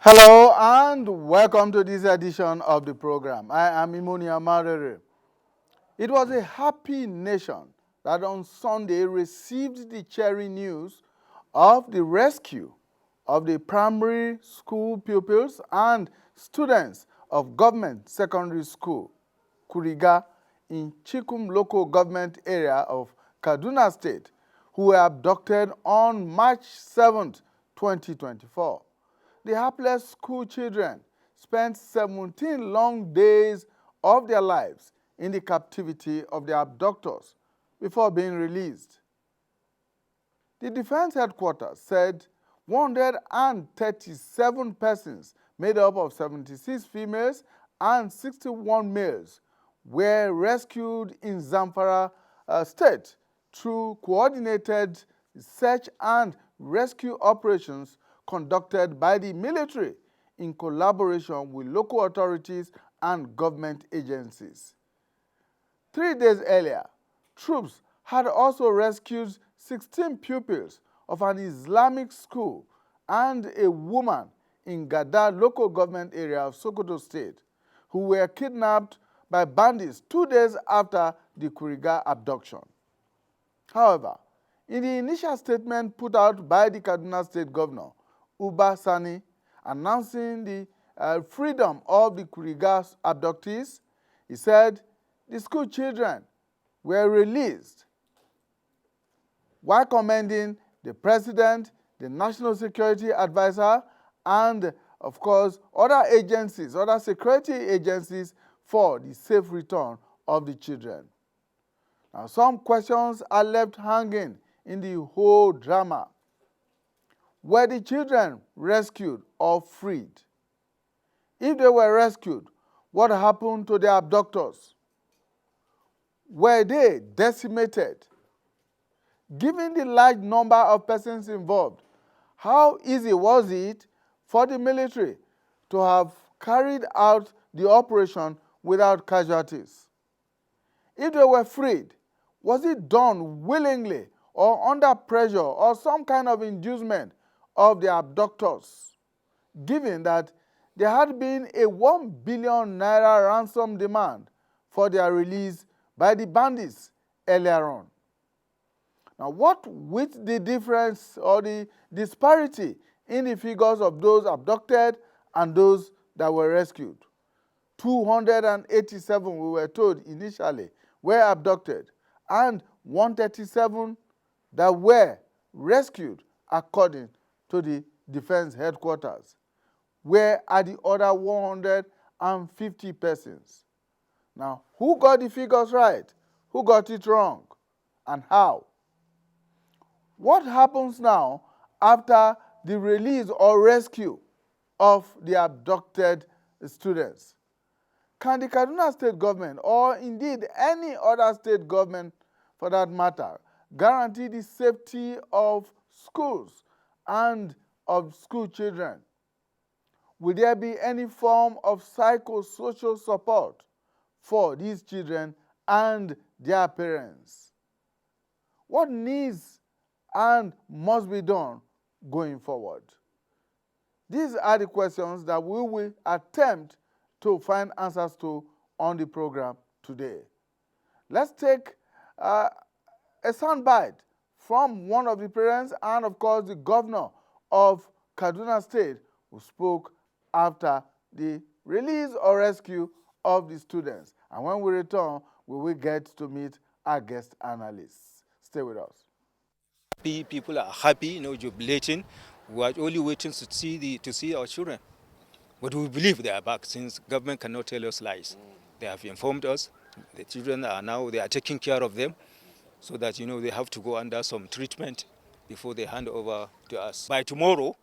Hello and welcome to this edition of the program. I am Imoni Amarere. It was a happy nation that on Sunday received the cheering news of the rescue of the primary school pupils and students of government secondary school, Kuriga, in Chikum local government area of Kaduna State, who were abducted on March 7, 2024. The hapless school children spent 17 long days of their lives in the captivity of their abductors before being released. The defense headquarters said 137 persons made up of 76 females and 61 males were rescued in Zamfara State through coordinated search and rescue operations conducted by the military in collaboration with local authorities and government agencies. 3 days earlier, troops had also rescued 16 pupils of an Islamic school and a woman in Gada local government area of Sokoto State who were kidnapped by bandits 2 days after the Kuriga abduction. However, in the initial statement put out by the Kaduna State Governor, Uba Sani, announcing the freedom of the Kuriga abductees, he said the school children were released while commending the president, the national security advisor, and of course other agencies, other security agencies for the safe return of the children. Now, some questions are left hanging in the whole drama. Were the children rescued or freed? If they were rescued, what happened to their abductors? Were they decimated? Given the large number of persons involved, how easy was it for the military to have carried out the operation without casualties? If they were freed, was it done willingly or under pressure or some kind of inducement of the abductors, given that there had been a 1 billion naira ransom demand for their release by the bandits earlier on? Now, what with the difference or the disparity in the figures of those abducted and those that were rescued? 287, we were told initially, were abducted, and 137 that were rescued according to the defense headquarters. Where are the other 150 persons? Now, who got the figures right? Who got it wrong? And how? What happens now after the release or rescue of the abducted students? Can the Kaduna State government, or indeed any other state government for that matter, guarantee the safety of schools and of school children? Will there be any form of psychosocial support for these children and their parents? What needs and must be done going forward? These are the questions that we will attempt to find answers to on the program today. Let's take a soundbite from one of the parents and, of course, the governor of Kaduna State, who spoke after the release or rescue of the students. And when we return, we will get to meet our guest analysts. Stay with us. People are happy, jubilating. We are only waiting to see our children. But we believe they are back, since government cannot tell us lies. They have informed us. The children are now, they are taking care of them, so that they have to go under some treatment before they hand over to us. By tomorrow,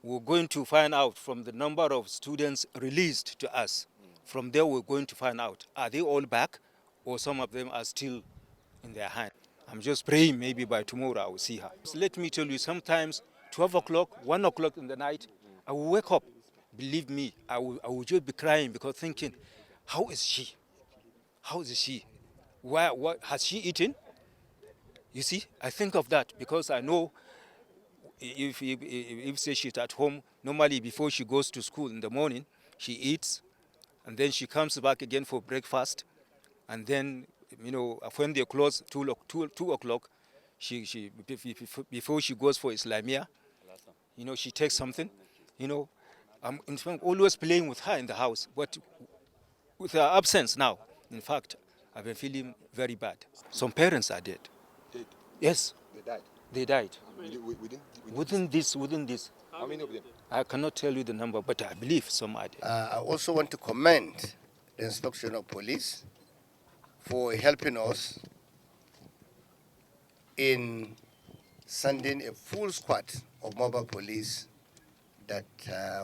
we're going to find out from the number of students released to us. From there, we're going to find out, are they all back, or some of them are still in their hand? I'm just praying maybe by tomorrow I will see her. So let me tell you, sometimes 12 o'clock, 1 o'clock in the night, I will wake up. Believe me, I will just be crying, because thinking, how is she? How is she? What has she eaten? You see, I think of that, because I know if say she's at home, normally before she goes to school in the morning, she eats, and then she comes back again for breakfast, and then when they close 2 o'clock, before she goes for Islamia, she takes something, I'm in fact always playing with her in the house, but with her absence now, in fact, I've been feeling very bad. Some parents are dead. Dead. Yes, They died. they died. Within This. How many of them? I cannot tell you the number, but I believe some are dead. I also want to commend the Inspection of Police for helping us in sending a full squad of mobile police that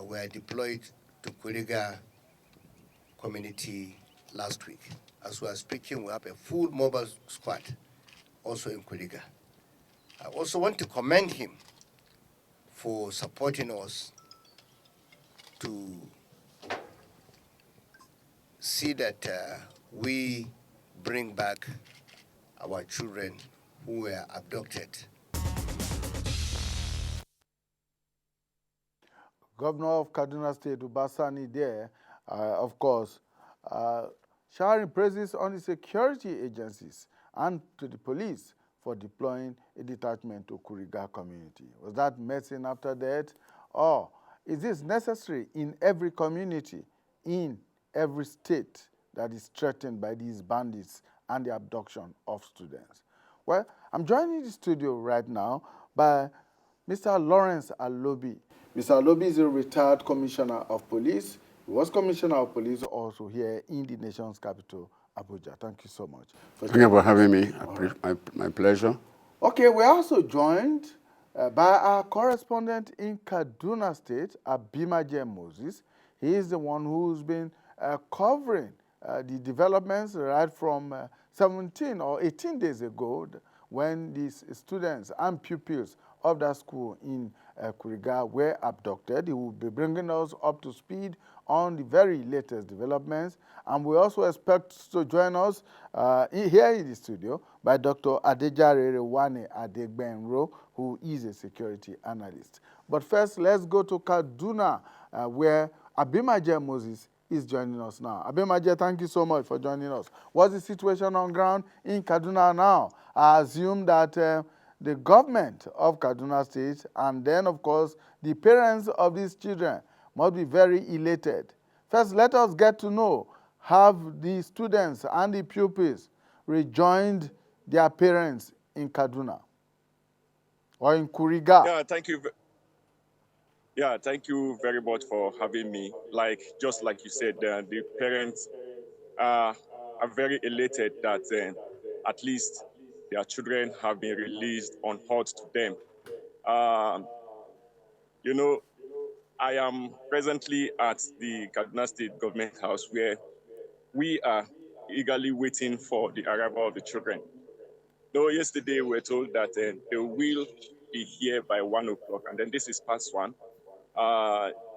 were deployed to Kuriga community last week. As we are speaking, we have a full mobile squad also in Kuriga. I also want to commend him for supporting us to see that we bring back our children who were abducted. Governor of Kaduna State, Ubasani there, of course, showering praises on the security agencies and to the police for deploying a detachment to Kuriga community. Was that medicine after that? Or is this necessary in every community, in every state that is threatened by these bandits and the abduction of students? Well, I'm joining the studio right now by Mr. Lawrence Alobi. Mr. Alobi is a retired commissioner of police. He was commissioner of police also here in the nation's capital, Abuja. Thank you so much. Thank you for having me. My pleasure. Okay, we're also joined by our correspondent in Kaduna State, Abimaje Moses. He is the one who's been covering the developments right from 17 or 18 days ago when these students and pupils of that school in Kuriga were abducted. He will be bringing us up to speed on the very latest developments. And we also expect to join us here in the studio by Dr. Adejare Rewane Adegbenro, who is a security analyst. But first, let's go to Kaduna, where Abimaje Moses is joining us now. Abimaje, thank you so much for joining us. What's the situation on ground in Kaduna now? I assume that the government of Kaduna State and then, of course, the parents of these children must be very elated. First, let us get to know, have the students and the pupils rejoined their parents in Kaduna or in Kuriga? Yeah, thank you. Yeah, thank you very much for having me. Just like you said, the parents are very elated that at least their children have been released unhurt to them. I am presently at the Kaduna State Government House where we are eagerly waiting for the arrival of the children. Though yesterday we were told that they will be here by 1 o'clock, and then this is past 1.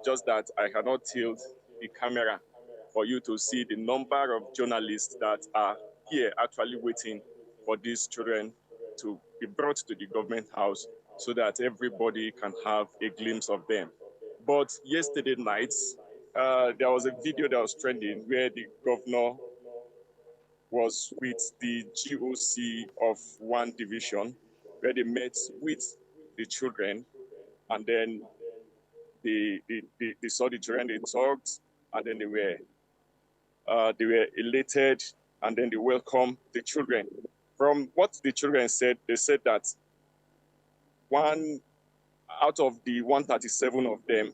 Just that I cannot tilt the camera for you to see the number of journalists that are here actually waiting for these children to be brought to the government house so that everybody can have a glimpse of them. But yesterday night, there was a video that was trending where the governor was with the GOC of 1 division, where they met with the children, and then they saw the children, they talked, and then they were elated, and then they welcomed the children. From what the children said, they said that 1 out of the 137 of them,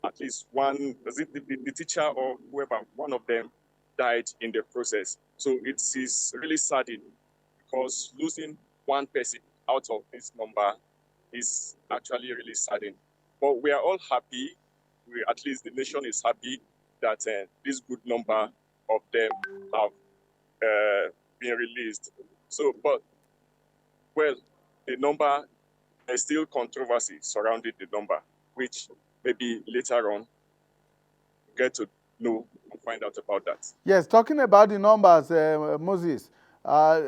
at least one, the teacher or whoever, one of them died in the process. So it is really saddening because losing 1 person out of this number is actually really saddening. But we are all happy, at least the nation is happy that this good number of them have been released. So, the number, there's still controversy surrounding the number, which maybe later on get to know and find out about that. Yes, talking about the numbers, Moses,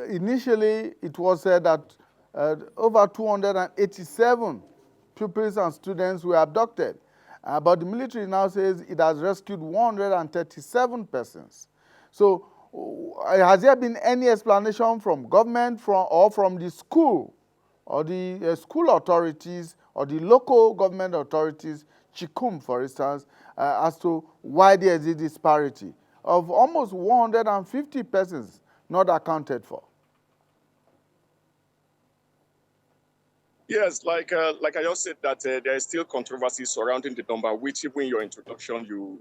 initially it was said that over 287 pupils and students were abducted. But the military now says it has rescued 137 persons. So has there been any explanation from government or from the school or the school authorities or the local government authorities, Chikum for instance, as to why there is a disparity of almost 150 persons not accounted for? Yes, like I just said that there is still controversy surrounding the number, which even in your introduction you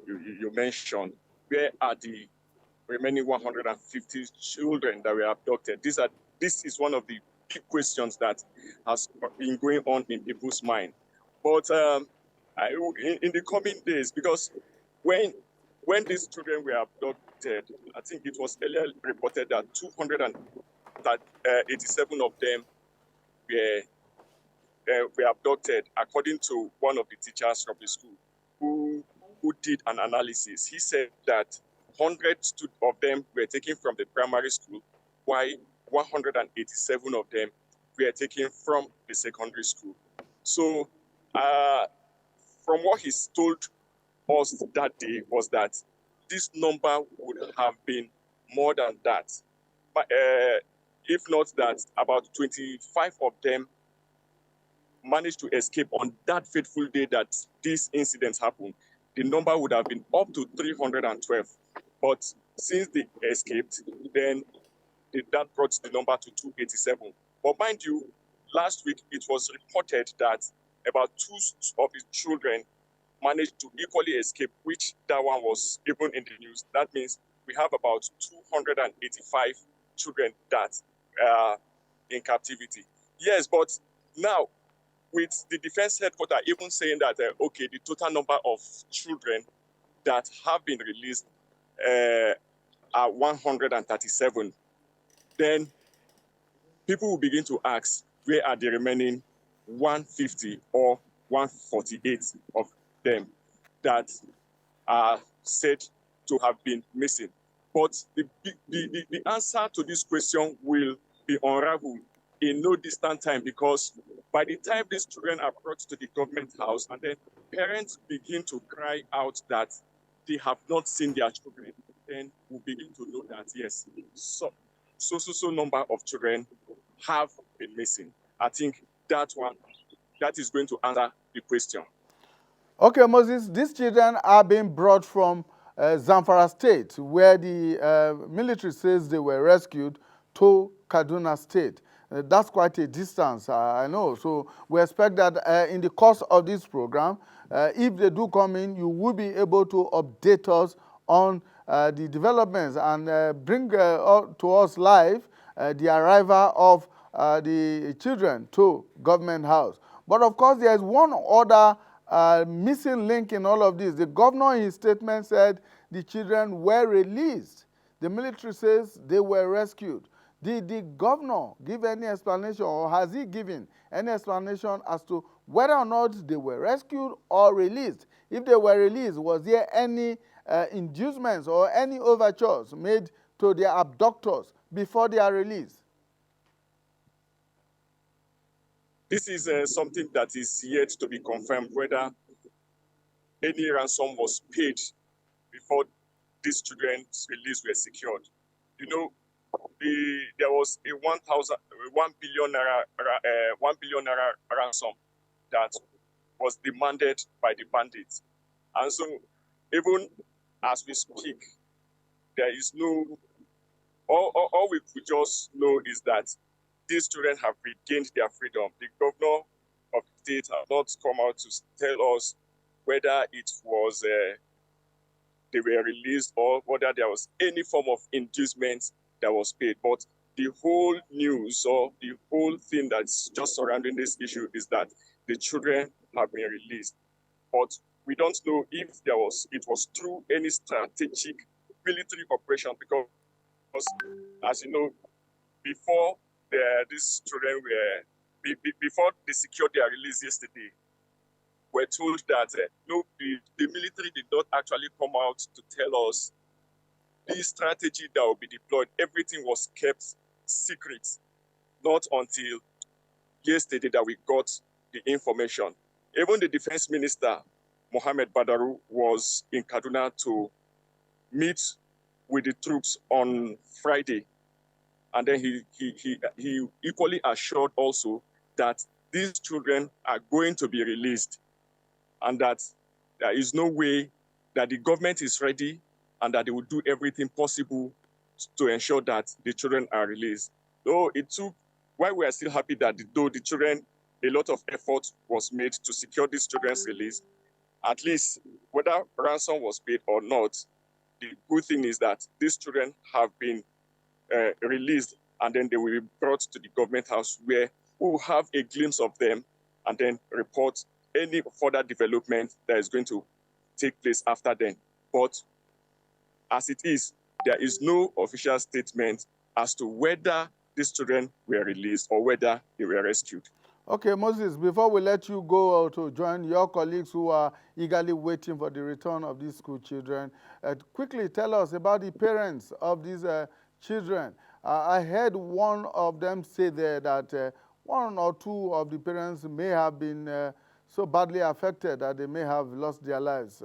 mentioned. Where are the remaining 150 children that were abducted? This is one of the big questions that has been going on in people's mind. But in the coming days, because when these children were abducted, I think it was earlier reported that 287 of them were abducted, according to one of the teachers from the school who did an analysis. He said that 100 of them were taken from the primary school, while 187 of them were taken from the secondary school. So from what he's told us that day was that this number would have been more than that. But if not that, about 25 of them managed to escape on that fateful day that these incidents happened. The number would have been up to 312. But since they escaped, then that brought the number to 287. But mind you, last week it was reported that about 2 of the children managed to equally escape, which that one was even in the news. That means we have about 285 children that are in captivity. Yes, but now, with the defense headquarters even saying that, okay, the total number of children that have been released are 137, then people will begin to ask, where are the remaining 150 or 148 of them that are said to have been missing? But the answer to this question will be unraveled in no distant time, because by the time these children are brought to the government house and then parents begin to cry out that they have not seen their children, then we'll begin to know that, yes, so number of children have been missing. I think that is going to answer the question. Okay, Moses, these children are being brought from Zamfara State, where the military says they were rescued, to Kaduna State. That's quite a distance, I know. So we expect that in the course of this program, if they do come in, you will be able to update us on the developments and bring to us live the arrival of the children to Government House. But of course, there is one other missing link in all of this. The governor in his statement said the children were released. The military says they were rescued. Did the governor give any explanation, or has he given any explanation as to whether or not they were rescued or released? If they were released, was there any inducements or any overtures made to their abductors before they are released? This is something that is yet to be confirmed, whether any ransom was paid before these children's release were secured. You know, there was a 1 billion naira ransom that was demanded by the bandits. And so, even as we speak, there is no, all we could just know is that these children have regained their freedom. The governor of the state has not come out to tell us whether it was they were released or whether there was any form of inducement that was paid. But the whole news or the whole thing that's just surrounding this issue is that the children have been released. But we don't know if it was through any strategic military operation, because as you know, before these children before they secured their release yesterday, we're told that no, the military did not actually come out to tell us the strategy that will be deployed. Everything was kept secret, not until yesterday that we got the information. Even the Defense Minister, Mohammed Badaru, was in Kaduna to meet with the troops on Friday. And then he equally assured also that these children are going to be released and that there is no way that the government is ready and that they will do everything possible to ensure that the children are released. Though it took, while we are still happy that though the children, a lot of effort was made to secure these children's release, at least whether ransom was paid or not, the good thing is that these children have been released and then they will be brought to the government house where we will have a glimpse of them and then report any further development that is going to take place after then. But as it is, there is no official statement as to whether these children were released or whether they were rescued. Okay, Moses, before we let you go to join your colleagues who are eagerly waiting for the return of these school children, quickly tell us about the parents of these children. I heard one of them say there that one or two of the parents may have been so badly affected that they may have lost their lives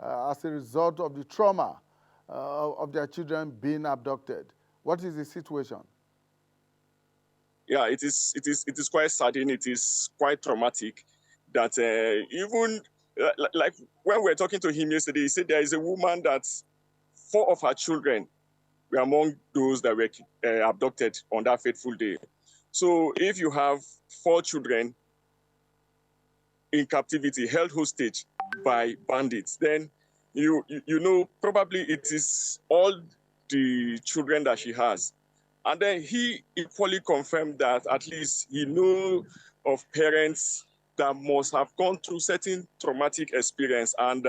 as a result of the trauma of their children being abducted. What is the situation? Yeah, it is quite saddening. It is quite traumatic that even like when we were talking to him yesterday, he said there is a woman that 4 of her children were among those that were abducted on that fateful day. So if you have 4 children in captivity, held hostage by bandits, then you know probably it is all the children that she has. And then he equally confirmed that at least he knew of parents that must have gone through certain traumatic experience and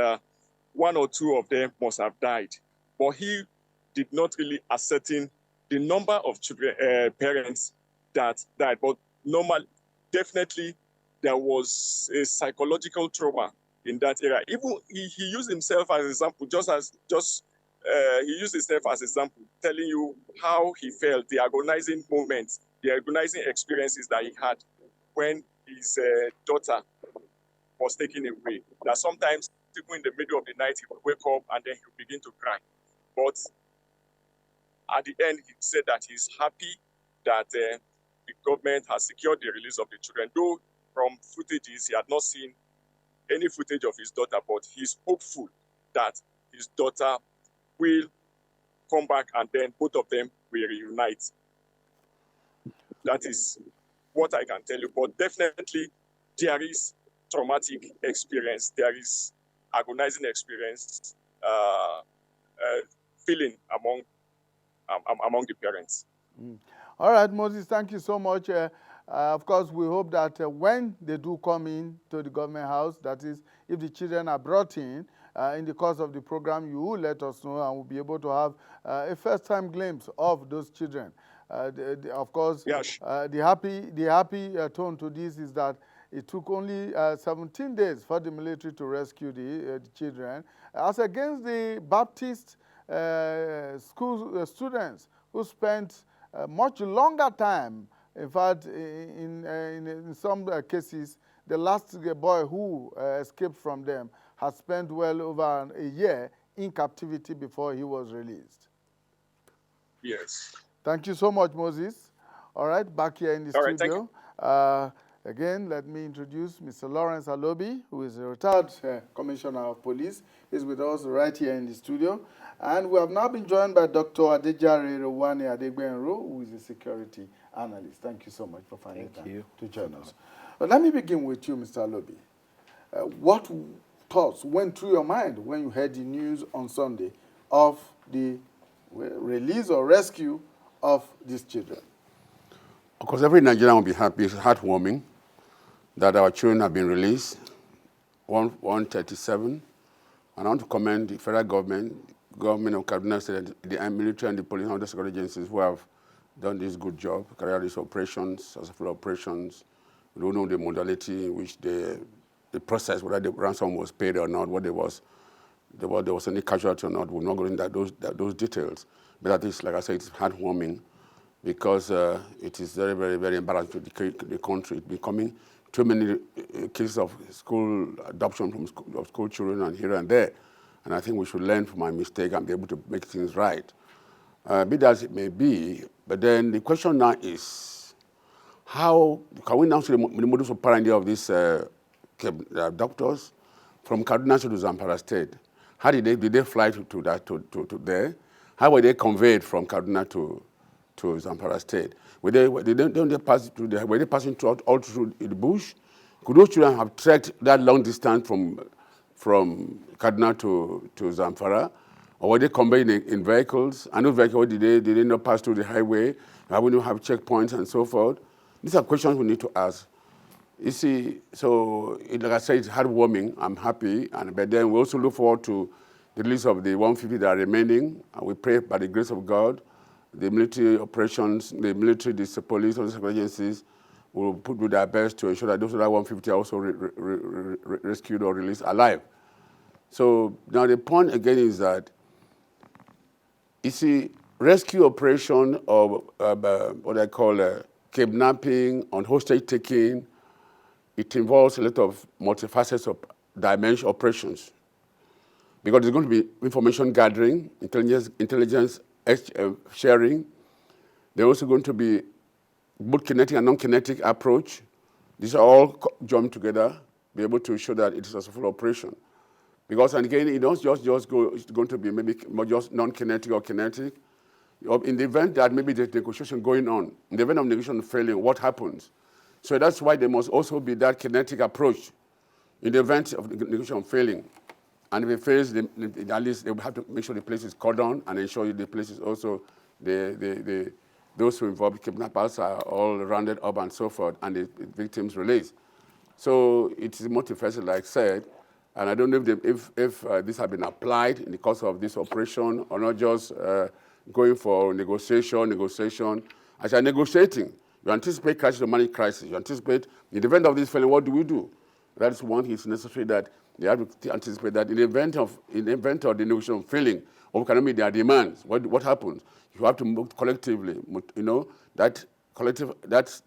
1 or 2 of them must have died. But he did not really ascertain the number of children, parents that died. But definitely there was a psychological trauma in that area. Even he used himself as an example, he used himself as an example, telling you how he felt, the agonizing moments, the agonizing experiences that he had when his daughter was taken away. That sometimes, even in the middle of the night, he would wake up and then he would begin to cry. But at the end, he said that he's happy that the government has secured the release of the children. Though from footages, he had not seen any footage of his daughter, but he's hopeful that his daughter will come back and then both of them will reunite. That is what I can tell you. But definitely there is traumatic experience. There is agonizing experience, feeling among the parents. All right, Moses, thank you so much. Of course, we hope that when they do come in to the government house, that is, if the children are brought in the course of the program, you will let us know and we'll be able to have a first-time glimpse of those children. Of course, yes. The happy tone to this is that it took only 17 days for the military to rescue the children, as against the Baptist school students who spent much longer time. In fact, in some cases, the last boy who escaped from them had spent well over a year in captivity before he was released. Yes. Thank you so much, Moses. All right, back here in the studio. Again, let me introduce Mr. Lawrence Alobi, who is a retired Commissioner of Police. He's with us right here in the studio. And we have now been joined by Dr. Adejare Rowani Adegbenro, who is a security analyst. Thank you so much for finding time to join us. Let me begin with you, Mr. Alobi. What thoughts went through your mind when you heard the news on Sunday of the release or rescue of these children? Of course, every Nigerian will be happy. It's heartwarming that our children have been released, 137. And I want to commend the federal government of Kaduna State, the military and the police and other security agencies who have done this good job, carried out these operations, successful operations. We don't know the modality in which the process, whether the ransom was paid or not, whether there was any casualty or not. We're not going into those details. But at least, like I said, it's heartwarming because it is very, very, very embarrassing to the country. It's becoming too many cases of school adoption of school children and here and there. And I think we should learn from our mistake and be able to make things right. Be that as it may be, but then the question now is, how can we now see the modus operandi of these doctors from Kaduna State to Zamfara State? How did they fly to there? How were they conveyed from Kaduna to Zamfara State? Were they passing all through the bush? Could those children have trekked that long distance from Kaduna to Zamfara? Or were they conveyed in vehicles? And those vehicles, did they not pass through the highway? How would you have checkpoints and so forth? These are questions we need to ask. You see, so like I said, it's heartwarming. I'm happy. But then we also look forward to the release of the 150 that are remaining. And we pray by the grace of God, the military operations, the military, the police, all the agencies will do their best to ensure that those other 150 are also rescued or released alive. So now the point again is that, you see, rescue operation or what I call kidnapping and hostage taking, it involves a lot of multifacets of dimension operations. Because there's going to be information gathering, intelligence sharing. There's also going to be both kinetic and non-kinetic approach. These are all joined together, be able to show that it is a successful operation. Because, and again, it don't just go, it's going to be maybe just non-kinetic or kinetic. In the event that maybe there's negotiation going on, in the event of negotiation failing, what happens? So that's why there must also be that kinetic approach in the event of the negotiation failing. And if it fails, at least they will have to make sure the place is cordoned and ensure the place is also, those who involve kidnappers are all rounded up and so forth, and the victims released. So it is multifaceted, like I said. And I don't know if this has been applied in the course of this operation or not just going for negotiation. As you're negotiating, you anticipate crisis or money crisis. You anticipate, in the event of this failing, what do we do? That is one thing it's necessary that you have to anticipate that in the event of the negotiation failing, or can meet their demands, what happens? You have to move collectively, you know, that collective, that's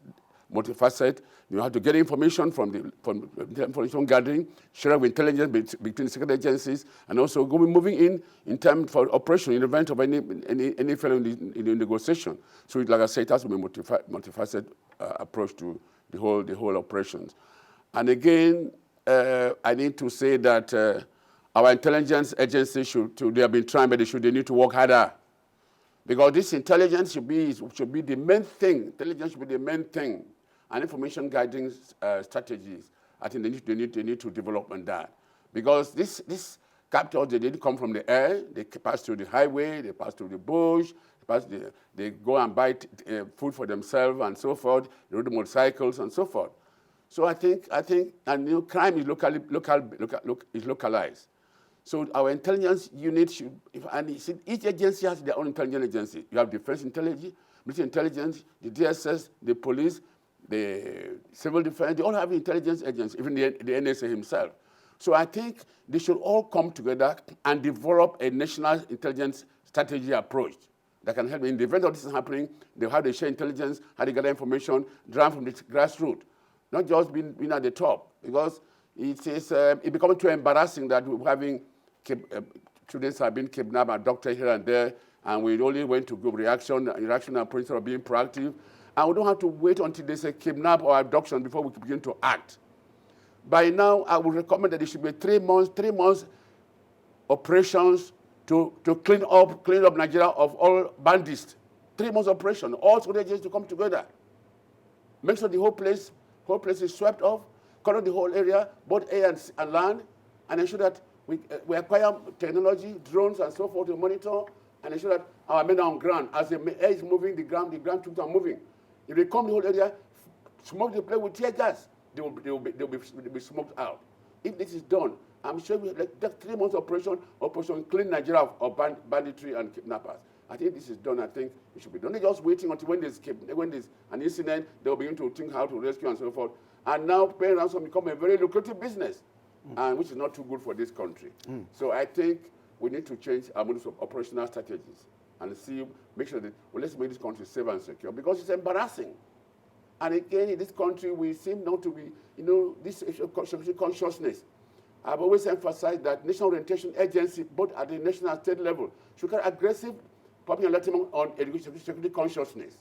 multifaceted. You have to get information from the information gathering, share with intelligence between security agencies, and also moving in time for operation in the event of any failure in the negotiation. So, like I said, it has to be multifaceted approach to the whole operations. And again, I need to say that our intelligence agencies they have been trying, but they need to work harder. Because this intelligence should be the main thing. Intelligence should be the main thing. And information guiding strategies, I think they need to develop on that. Because this captors, they didn't come from the air. They pass through the highway, they pass through the bush, they go and buy food for themselves and so forth. They ride motorcycles and so forth. So I think, and crime is localized. So our intelligence unit should, each agency has their own intelligence agency. You have defense intelligence, military intelligence, the DSS, the police, the civil defense, they all have intelligence agents, even the NSA himself. So I think they should all come together and develop a national intelligence strategy approach that can help. In the event of this is happening, they have to share intelligence, how they gather information, drive from the grassroots, not just being at the top, because it becomes too embarrassing that we're having students have been kidnapped and abducted here and there, and we only went to group reaction approach instead of being proactive. And we don't have to wait until there's a kidnap or abduction before we begin to act. By now, I would recommend that there should be 3 months operations to clean up Nigeria of all bandits. 3 months operation, all soldiers to come together. Make sure the whole place is swept off, cover the whole area, both air and land, and ensure that we acquire technology, drones and so forth to monitor, and ensure that our men are on ground. As the air is moving, the ground troops are moving. If they come the whole area, smoke the place with tear gas, they'll be smoked out. If this is done, I'm sure we have like 3 months operation clean Nigeria of banditry and kidnappers. I think this is done. I think it should be done. They're just waiting until when there's an incident, they'll begin to think how to rescue and so forth. And now paying ransom become a very lucrative business, and which is not too good for this country. So I think we need to change our modus of operational strategies and see, make sure that, well, let's make this country safe and secure, because it's embarrassing. And again, in this country, we seem not to be, this security consciousness. I've always emphasized that National Orientation Agency, both at the national and state level, should carry aggressive public enlightenment on education security consciousness.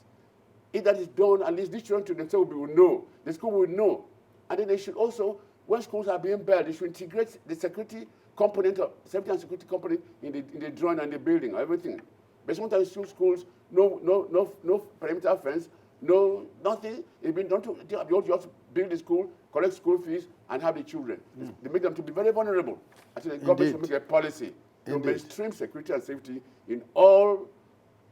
If that is done, at least these children to themselves will know, the school will know. And then they should also, when schools are being built, they should integrate the security component, safety and security component in the drawing and the building, everything. But sometimes schools, no perimeter fence, no, nothing. It's been done you just build the school, collect school fees, and have the children. They make them to be very vulnerable. I think the government should make a policy to mainstream security and safety in all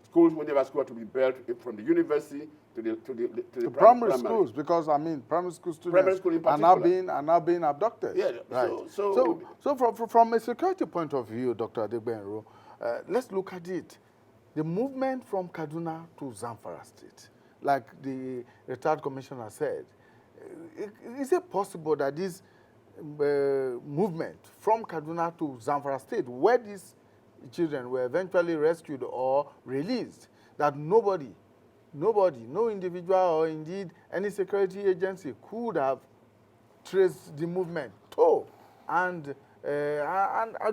schools whenever school to be built, from the university to the primary schools, because I mean primary school students are now being abducted. Yeah, right. So from a security point of view, Dr. Adegbenro, let's look at it. The movement from Kaduna to Zamfara State, like the retired commissioner said, is it possible that this movement from Kaduna to Zamfara State, where these children were eventually rescued or released, that no individual or indeed any security agency could have traced the movement to, and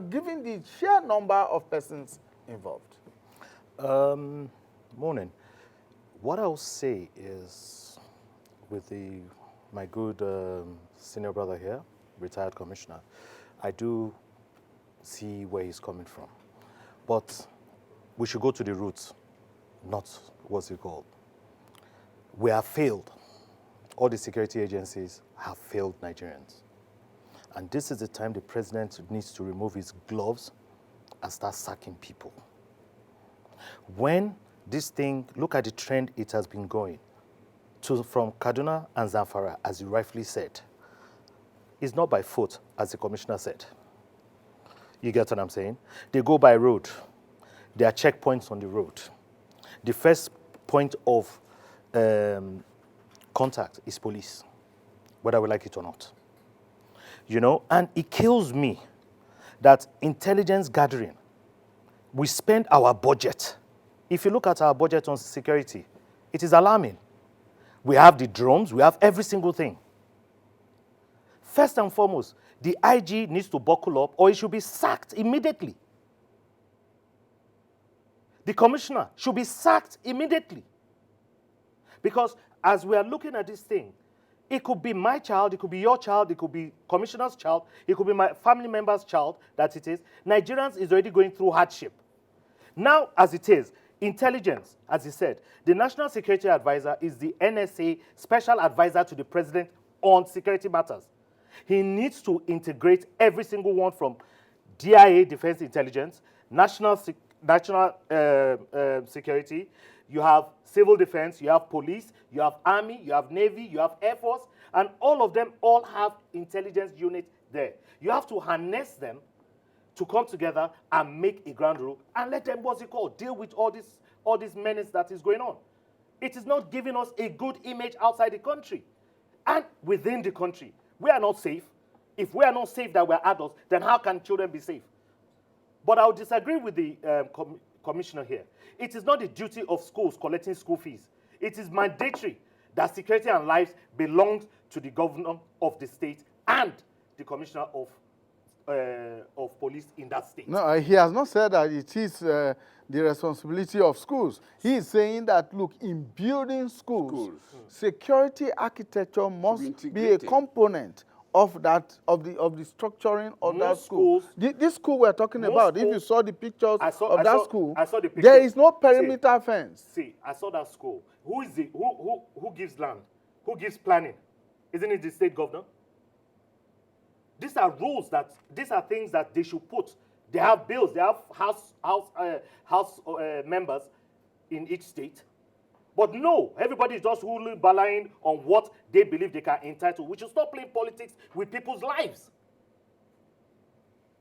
given the sheer number of persons involved? Morning. What I'll say is, with my good senior brother here, retired commissioner, I do see where he's coming from. But we should go to the roots, not what's it called. We have failed. All the security agencies have failed Nigerians. And this is the time the president needs to remove his gloves and start sacking people. When this thing, look at the trend it has been going, from Kaduna and Zamfara, as you rightfully said, it's not by foot, as the commissioner said. You get what I'm saying? They go by road. There are checkpoints on the road. The first point of contact is police, whether we like it or not. And it kills me that intelligence gathering, we spend our budget. If you look at our budget on security, it is alarming. We have the drones, we have every single thing. First and foremost, the IG needs to buckle up or he should be sacked immediately. The commissioner should be sacked immediately. Because as we are looking at this thing, it could be my child, it could be your child, it could be commissioner's child, it could be my family member's child, that it is. Nigerians is already going through hardship. Now, as it is, intelligence, as he said, the National Security Advisor is the NSA special advisor to the president on security matters. He needs to integrate every single one from DIA, Defense Intelligence, National Security, you have Civil Defense, you have Police, you have Army, you have Navy, you have Air Force, and all of them all have intelligence units there. You have to harness them to come together and make a ground rule and let them, deal with all this menace that is going on. It is not giving us a good image outside the country. And within the country, we are not safe. If we are not safe that we're adults, then how can children be safe? But I would disagree with the commissioner here. It is not the duty of schools collecting school fees. It is mandatory that security and lives belong to the governor of the state and the commissioner of police in that state. No, he has not said that it is the responsibility of schools. He is saying that, look, in building schools, security architecture must be a component of the structuring of that school. This school we're talking about, if you saw the pictures of that school, there is no perimeter fence. See, I saw that school. Who gives land? Who gives planning? Isn't it the state governor? These are rules these are things that they should put. They have bills, they have house members in each state. But no, everybody is just relying on what they believe they can entitle. We should stop playing politics with people's lives.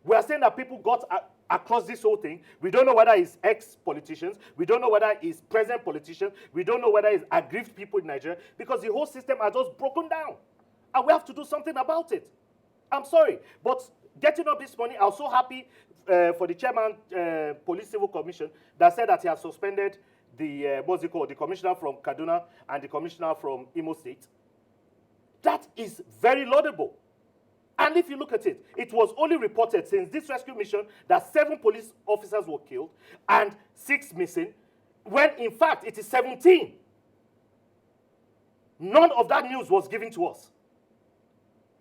We are saying that people got across this whole thing. We don't know whether it's ex-politicians. We don't know whether it's present politicians. We don't know whether it's aggrieved people in Nigeria, because the whole system has just broken down. And we have to do something about it. I'm sorry, but getting up this morning, I was so happy for the chairman, Police Civil Commission, that said that he has suspended the, what's it called, the commissioner from Kaduna and the commissioner from Imo State. That is very laudable. And if you look at it, it was only reported since this rescue mission that 7 police officers were killed and 6 missing, when in fact it is 17. None of that news was given to us.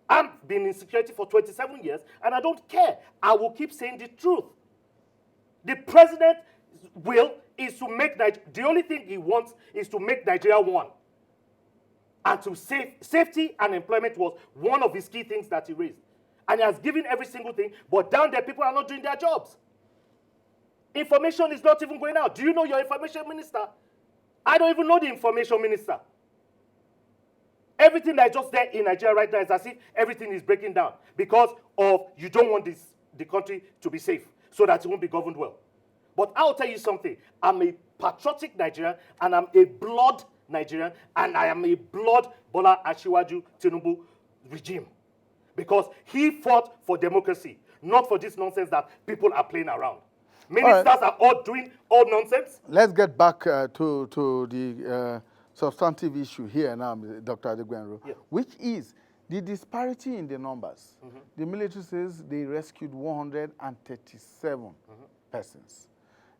I've been in security for 27 years, and I don't care. I will keep saying the truth. The president's will is to make Nigeria, the only thing he wants is to make Nigeria one. And to safety and employment was one of his key things that he raised. And he has given every single thing, but down there, people are not doing their jobs. Information is not even going out. Do you know your information minister? I don't even know the information minister. Everything that's just there in Nigeria right now is as if everything is breaking down because of you don't want the country to be safe so that it won't be governed well. But I'll tell you something. I'm a patriotic Nigerian and I'm a blood Nigerian and I am a blood Bola Asiwaju Tinubu regime because he fought for democracy, not for this nonsense that people are playing around. Ministers are all doing all nonsense. Let's get back to the substantive issue here now, Dr. Adegbenro, which is the disparity in the numbers. The military says they rescued 137 persons.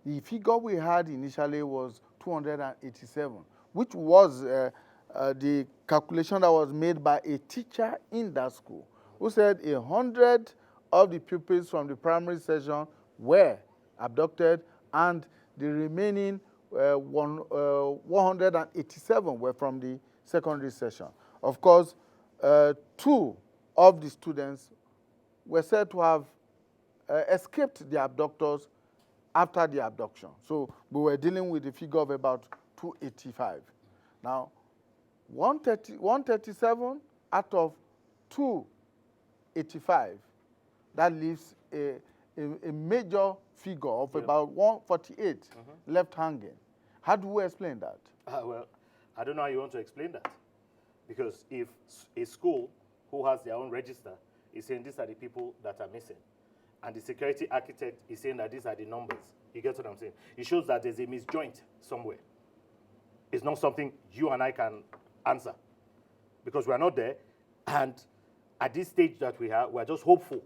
The figure we had initially was 287, which was the calculation that was made by a teacher in that school, who said 100 of the pupils from the primary session were abducted, and the remaining 187 were from the secondary session. Of course, 2 of the students were said to have escaped the abductors after the abduction. So we were dealing with a figure of about 285. Now, 137 out of 285, that leaves a major figure of about 148 left hanging. How do we explain that? Well, I don't know how you want to explain that. Because if a school who has their own register is saying these are the people that are missing, and the security architect is saying that these are the numbers, you get what I'm saying? It shows that there's a misjoint somewhere. It's not something you and I can answer because we're not there. And at this stage that we are, we're just hopeful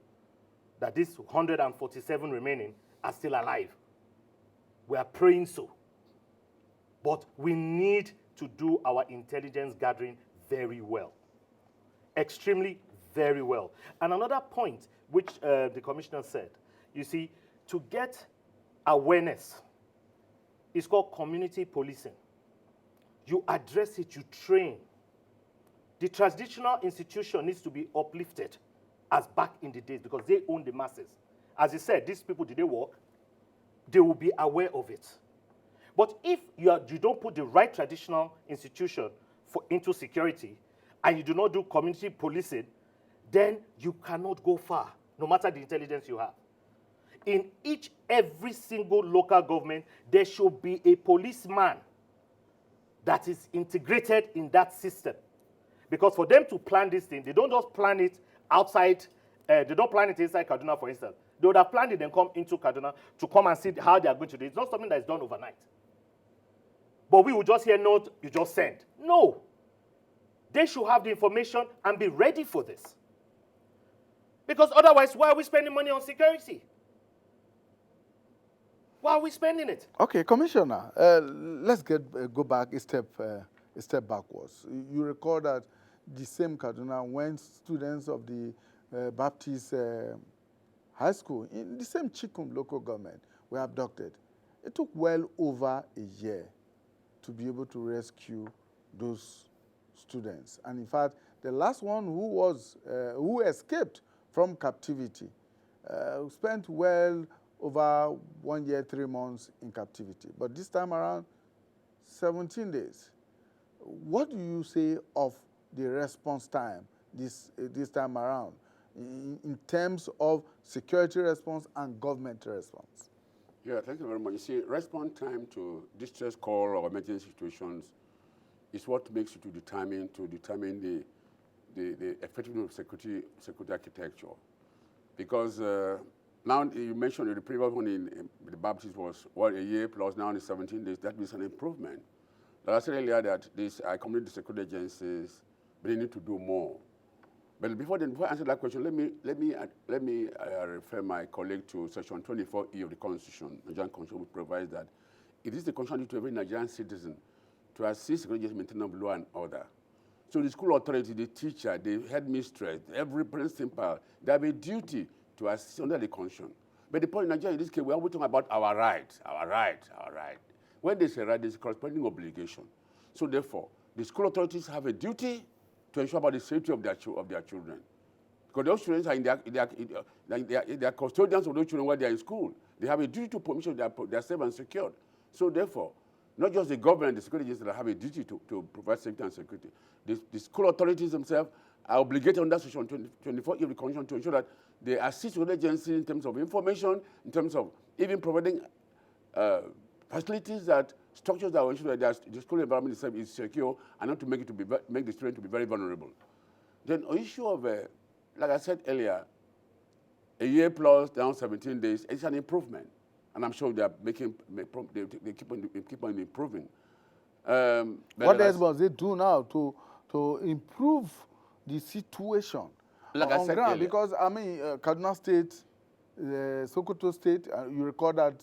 that these 147 remaining are still alive. We are praying so. But we need to do our intelligence gathering very well. Extremely very well. And another point which the commissioner said, you see, to get awareness, it's called community policing. You address it, you train. The traditional institution needs to be uplifted as back in the days because they own the masses. As he said, these people, did they work? They will be aware of it. But if you don't put the right traditional institution into security and you do not do community policing, then you cannot go far, no matter the intelligence you have. In every single local government, there should be a policeman that is integrated in that system. Because for them to plan this thing, they don't just plan it outside, they don't plan it inside Kaduna, for instance. They would have planned it and come into Kaduna to come and see how they are going to do it. It's not something that is done overnight. But we will just hear, no, you just send. No. They should have the information and be ready for this. Because otherwise, why are we spending money on security? Why are we spending it? Okay, Commissioner, let's go back a step backwards. You recall that the same Kaduna, when students of the Baptist high school in the same Chikum local government were abducted, it took well over a year to be able to rescue those students. And in fact, the last one who escaped from captivity spent well over 1 year, 3 months in captivity. But this time around, 17 days. What do you say of the response time this time around in terms of security response and government response? Yeah, thank you very much. You see, response time to distress call or emergency situations is what makes you to determine the effectiveness of security architecture. because now you mentioned the previous one in the Baptist was a year plus, now in 17 days. That means an improvement. But I said earlier that these community security agencies, they need to do more. But before I answer that question, let me refer my colleague to Section 24E of the Constitution. Nigerian Constitution, which provides that it is the constitution to every Nigerian citizen to assist security agencies in maintaining of law and order. So the school authority, the teacher, the headmistress, every principal, they have a duty to assist under the constitution. But the point in Nigeria, in this case, we are talking about our right. When they say right, there's a corresponding obligation. So therefore, the school authorities have a duty to ensure about the safety of their children. Because those children are they are custodians of those children while they are in school. They have a duty to permission they are safe and secured. So therefore, not just the government, the security agencies that have a duty to provide safety and security. The school authorities themselves are obligated under Section 24 of the Constitution to ensure that they assist with agencies in terms of information, in terms of even providing facilities that structures that will ensure that the school environment itself is secure and not to make the student to be very vulnerable. Then on issue of, like I said earlier, a year plus down 17 days, it's an improvement. And I'm sure they are they keep on improving. What else must they do now to improve the situation like on I said ground? earlier. Because, I mean, Kaduna State, Sokoto State, you record that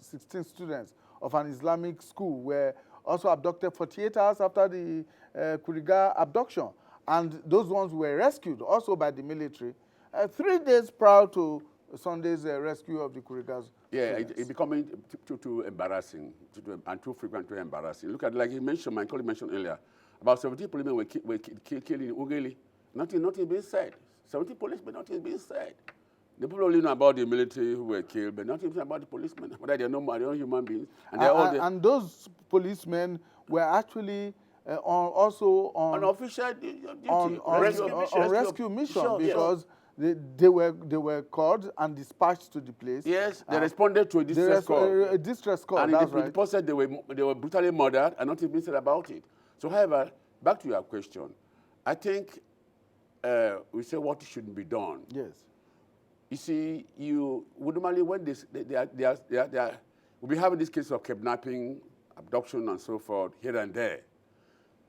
16 students of an Islamic school were also abducted 48 hours after the Kuriga abduction. And those ones were rescued also by the military 3 days prior to Sunday's rescue of the Kurigas. Yeah, it's becoming too embarrassing and too frequent, too embarrassing. Look at, like he mentioned, my colleague mentioned earlier, about 70 policemen were killed in Ugeli. Nothing being said. 70 policemen, nothing being said. The people only know about the military who were killed, but nothing about the policemen. Whether they are not human beings. And those policemen were actually also on official duty, on rescue mission because they were called and dispatched to the place. Yes, they responded to a distress call. A distress call, and that's the people said they were brutally murdered and nothing been said about it. So, however, back to your question, I think we say what should be done. Yes. You see, normally when we'll be having this case of kidnapping, abduction, and so forth here and there.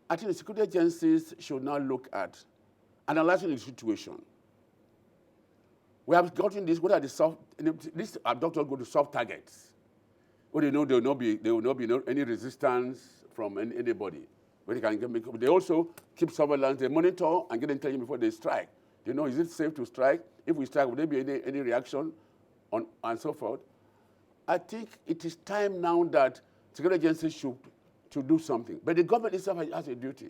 I think the security agencies should now look at analyzing the situation. We have gotten this. What are these abductors go to soft targets? Well, they know there will not be any resistance from anybody. But they also keep surveillance. They monitor and get intelligence before they strike. They know, is it safe to strike? If we strike, will there be any reaction and so forth? I think it is time now that security agencies should do something. But the government itself has a duty.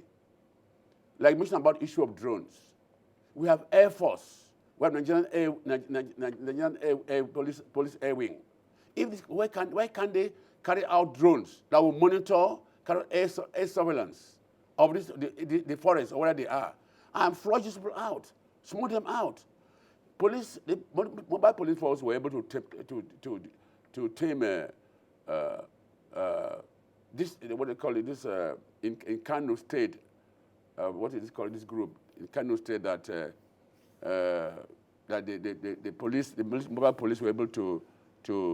Like mentioned about issue of drones. We have Air Force. We have Nigerian Police Air Wing. Why can't they carry out drones that will monitor, carry out air surveillance of the forest or where they are, and flush these people out, smooth them out? The mobile police force were able to tame this, what they call it, this in Kaduna State. What is it called? This group in Kaduna State that the mobile police were able to.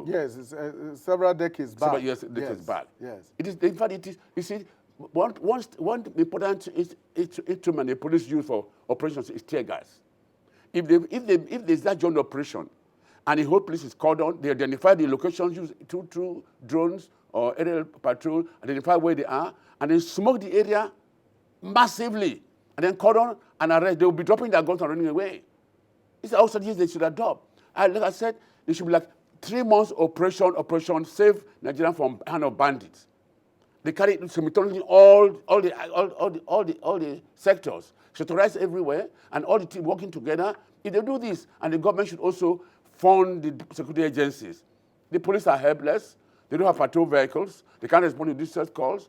Yes, it's, several decades back. Decades back. Yes. It is, in fact, it is. You see, one important instrument the police use for operations is tear gas. If there's that joint operation, and the whole police is called on, they identify the locations used through drones or aerial patrol, identify where they are, and then smoke the area massively, and then call on and arrest. They will be dropping their guns and running away. It's also strategies they should adopt. And like I said, they should be like 3 months operation save Nigeria from hand of bandits. They carry simultaneously all the sectors, sectorized everywhere, and all the team working together. If they do this, and the government should also fund the security agencies. The police are helpless. They don't have patrol vehicles. They can't respond to distress calls.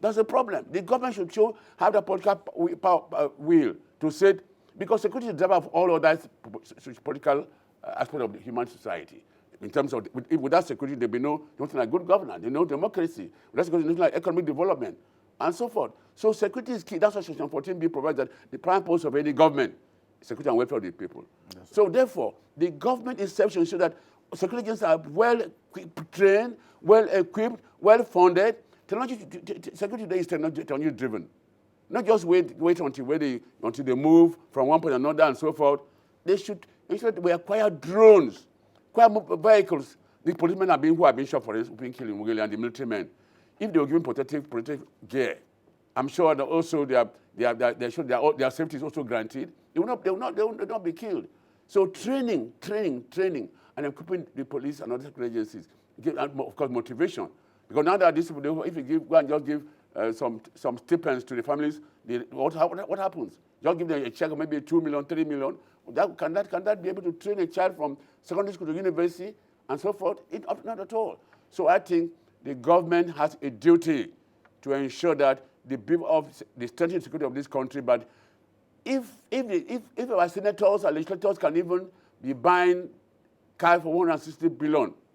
That's a problem. The government should have the political will to say, because security is the driver of all other political aspects of the human society. In terms of, without security, there will be nothing like good governance, no democracy. Without security, nothing like economic development, and so forth. So security is key. That's why Section 14B provides that the prime purpose of any government security and welfare of the people. Yes. So therefore, the government itself should ensure that security agents are well trained, well equipped, well funded. Security today is technology driven. Not just wait until they move from one point to another and so forth. They should ensure that we acquire drones, acquire vehicles. The policemen who have been shot for being killed in Mugili, and the military men. If they were given protective gear, I'm sure that also their safety is also granted. They will not be killed. So training, and equipping the police and other security agencies, and of course motivation. Because now that these people, if you go and just give some stipends to the families, what happens? Just give them a check of maybe 2 million, 3 million. Can that be able to train a child from secondary school to university and so forth? Not at all. So I think the government has a duty to ensure that the strength and security of this country. But if our senators and legislators can even be buying cars for 160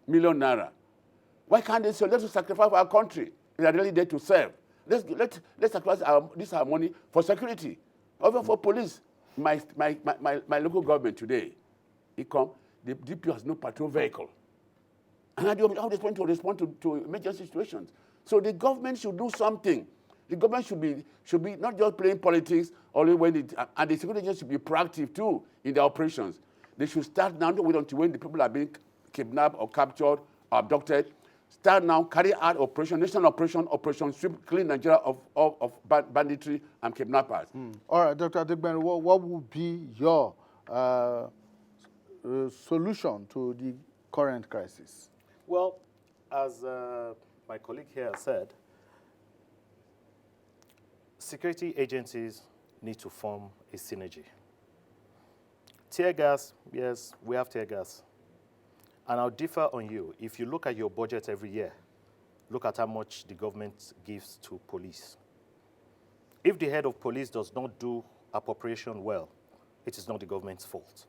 million naira, why can't they say, let's sacrifice our country? We are really there to serve. Let's sacrifice our money for security, even for police. My local government today, the DPO has no patrol vehicle. And how they going to respond to emergency situations? So the government should do something. The government should be not just playing politics, only and the security agents should be proactive too in their operations. They should start now, don't wait until when the people are being kidnapped or captured or abducted. Start now, carry out national operation, sweep, clean Nigeria of banditry and kidnappers. All right, Dr. Adegbenro, what would be your solution to the current crisis? Well, as my colleague here said, security agencies need to form a synergy. Tear gas, yes, we have tear gas. And I'll differ on you. If you look at your budget every year, look at how much the government gives to police. If the head of police does not do appropriation well, it is not the government's fault.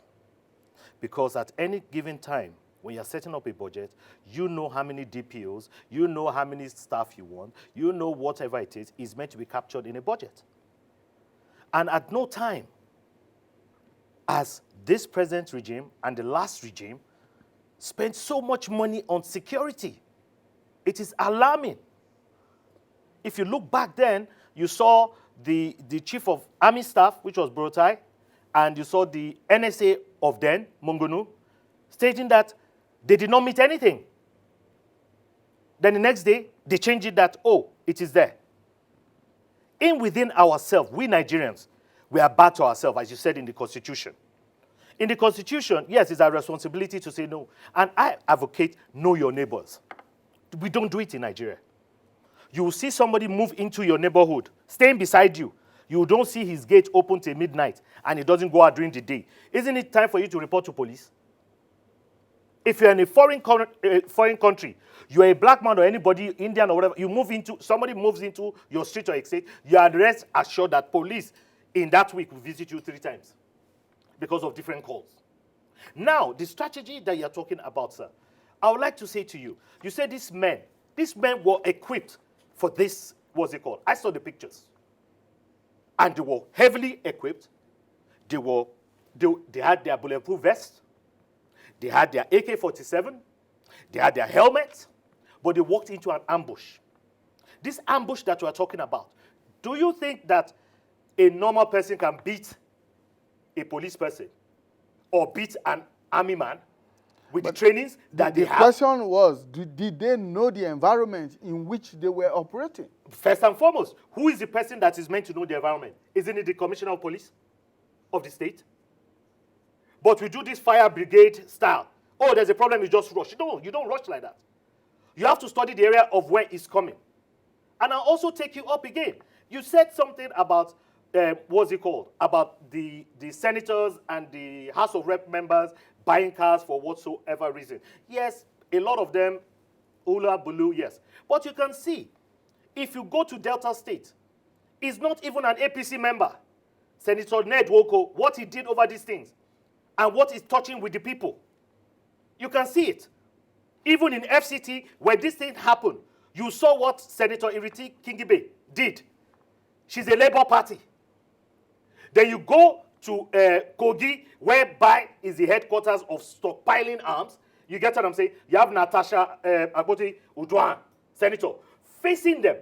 Because at any given time, when you're setting up a budget, you know how many DPOs, you know how many staff you want, you know whatever it is meant to be captured in a budget. And at no time, as this present regime and the last regime spent so much money on security, it is alarming. If you look back then, you saw the chief of army staff, which was Brotai, and you saw the NSA of then, Mongonu, stating that they did not meet anything. Then the next day, they changed it that, oh, it is there. Within ourselves, we Nigerians, we are bad to ourselves, as you said in the Constitution. In the Constitution, yes, it's our responsibility to say no. And I advocate know your neighbors. We don't do it in Nigeria. You will see somebody move into your neighborhood, staying beside you. You don't see his gate open till midnight, and he doesn't go out during the day. Isn't it time for you to report to police? If you're in a foreign country, you're a black man or anybody, Indian or whatever, somebody moves into your street or estate, you are rest assured that police in that week will visit you 3 times because of different calls. Now, the strategy that you're talking about, sir, I would like to say to you, you said these men were equipped for this, what's it called? I saw the pictures. And they were heavily equipped. They had their bulletproof vests. They had their AK-47. They had their helmets. But they walked into an ambush. This ambush that we're talking about, do you think that a normal person can beat a police person or beat an army man with the trainings that they have? The question was, did they know the environment in which they were operating? First and foremost, who is the person that is meant to know the environment? Isn't it the commissioner of police of the state? But we do this fire brigade style. Oh, there's a problem, you just rush. No, you don't rush like that. You have to study the area of where it's coming. And I'll also take you up again. You said something about, what's it called? About the senators and the House of Rep members buying cars for whatsoever reason. Yes, a lot of them, Ula, Bulu, yes. But you can see, if you go to Delta State, he's not even an APC member. Senator Ned Woko, what he did over these things, and what he's touching with the people. You can see it. Even in FCT, when this thing happened, you saw what Senator Iriti Kingibe did. She's a Labour Party. Then you go to Kogi, whereby is the headquarters of stockpiling arms. You get what I'm saying? You have Natasha Akpoti Uduaghan, senator, facing them.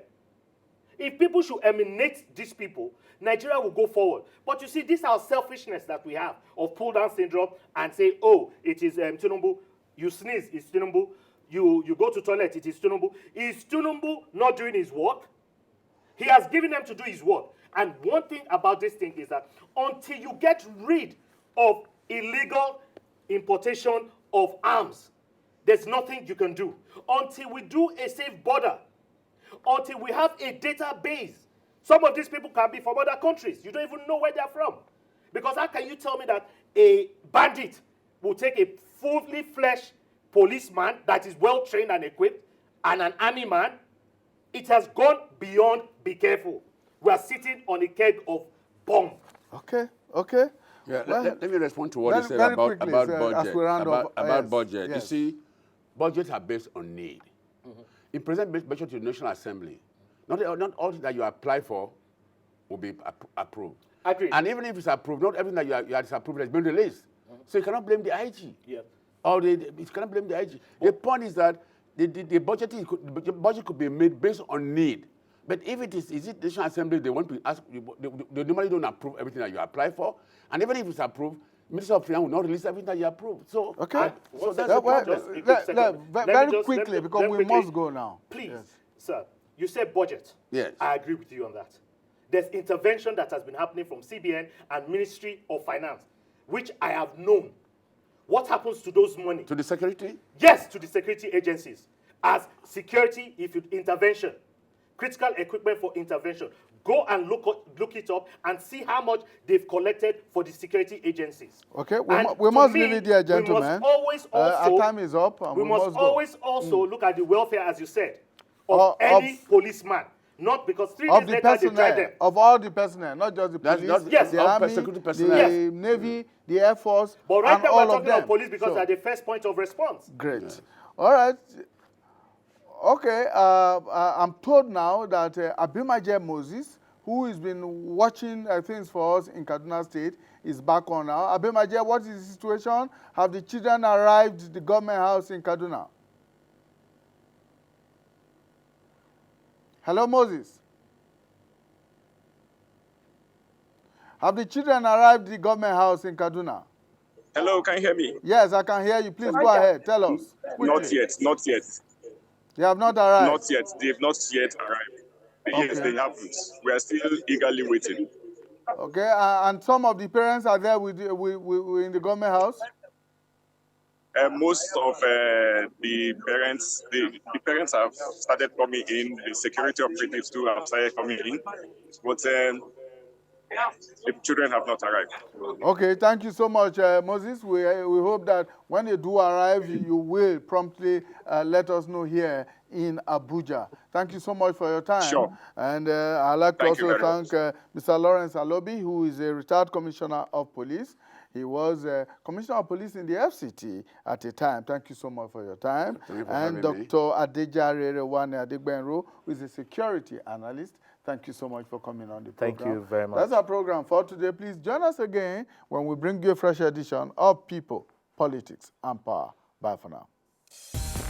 If people should emanate these people, Nigeria will go forward. But you see, this is our selfishness that we have of pull-down syndrome and say, oh, it is Tinubu. You sneeze, it's Tinubu. You go to toilet, it is Tinubu. Is Tinubu not doing his work? He has given them to do his work. And one thing about this thing is that until you get rid of illegal importation of arms, there's nothing you can do. Until we do a safe border, until we have a database. Some of these people can be from other countries. You don't even know where they're from. Because how can you tell me that a bandit will take a fully fledged policeman that is well trained and equipped and an army man? It has gone beyond be careful. We are sitting on a keg of bomb. Okay, okay. Yeah, Well, let me respond to what you said very about quickly, budget. as we round About up, yes, budget. yes. You see, budgets are based on need. In present budget to the National Assembly, not all that you apply for will be approved. Agreed. And even if it's approved, not everything that you are disapproved has been released. So you cannot blame the IG. Yeah. Or you cannot blame the IG. The point is that the budget could be made based on need. But if it is the National Assembly, they want to ask, they normally don't approve everything that you apply for. And even if it's approved, Minister of Finance will not release everything that you approve. So, okay. so that's the problem. Very quickly, because we must go now. Please, Yes. sir, you said budget. Yes. I agree with you on that. There's intervention that has been happening from CBN and Ministry of Finance, which I have known. What happens to those money? To the security? Yes, to the security agencies. As security, if you intervention, critical equipment for intervention, go and look it up and see how much they've collected for the security agencies. Okay, And we to must me, leave it there, gentlemen. We must always also, our time is up. And we must go. always also look at the welfare, as you said, of any policeman. Not because 3 days later they tried them. Of all the personnel, not just the police, yes, the all army, security the personnel. Navy, the Air Force, But right and now all we're of talking about them. police because So, they're the first point of response. great. Yeah. All right. Okay, I'm told now that Abimaje Moses, who has been watching things for us in Kaduna State, is back on now. Abimaje, what is the situation? Have the children arrived at the government house in Kaduna? Hello, Moses. Have the children arrived at the government house in Kaduna? Hello, can you hear me? Yes, I can hear you. Please go ahead. Tell us. Quickly. Not yet, not yet. They have not arrived? Not yet. They've not yet arrived. Yes, they haven't. We are still eagerly waiting. Okay, and some of the parents are there with in the government house? Most of the parents have started coming in. The security operatives too have started coming in. But the children have not arrived. Okay, thank you so much, Moses. We hope that when they do arrive, you will promptly let us know here in Abuja. Thank you so much for your time. Sure. And I'd like to also thank Mr. Lawrence Alobi, who is a retired commissioner of police. He was commissioner of police in the FCT at a time. Thank you so much for your time. And Dr. Adejare Rewane Adegbenro, who is a security analyst. Thank you so much for coming on the program. Thank you very much. That's our program for today. Please join us again when we bring you a fresh edition of People, Politics, and Power. Bye for now.